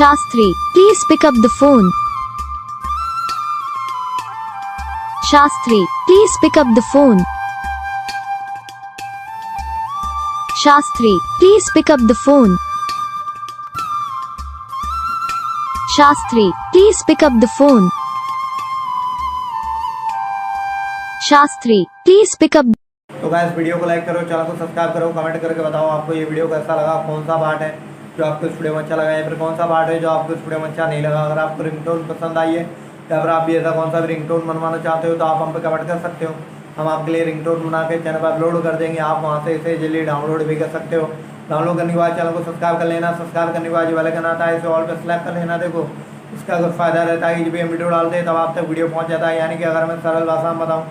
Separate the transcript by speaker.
Speaker 1: Shastri, please pick up the phone. Shastri, please pick up the phone. Shastri, please pick up the phone. Shastri, please pick up the phone. Shastri, please pick up.
Speaker 2: तो guys video को like करो, channel को subscribe करो, comment करके बताओ आपको ये video कैसा लगा, कौन सा पार्ट है जो आपको इस वीडियो में अच्छा लगा या फिर कौन सा पार्ट है जो आपको इस वीडियो में अच्छा नहीं लगा। अगर आपको रिंगटोन पसंद आई है या फिर आप भी ऐसा कौन सा भी रिंगटोन बनवाना चाहते हो तो आप हम पे कमेंट कर सकते हो। हम आपके लिए रिंगटोन बना के चैनल पर अपलोड कर देंगे, आप वहाँ से इसे जल्दी डाउनलोड भी कर सकते हो। डाउनलोड करने के बाद चैनल को सब्सक्राइब कर लेना, सब्सक्राइब करने के बाद जो बेल आइकन आता है इसे ऑल पर सेलेक्ट कर लेना। देखो इसका फ़ायदा रहता है कि जब भी हम वीडियो डालते हैं तब आप तक वीडियो पहुँच जाता है। यानी कि अगर मैं सरल भाषा में बताऊँ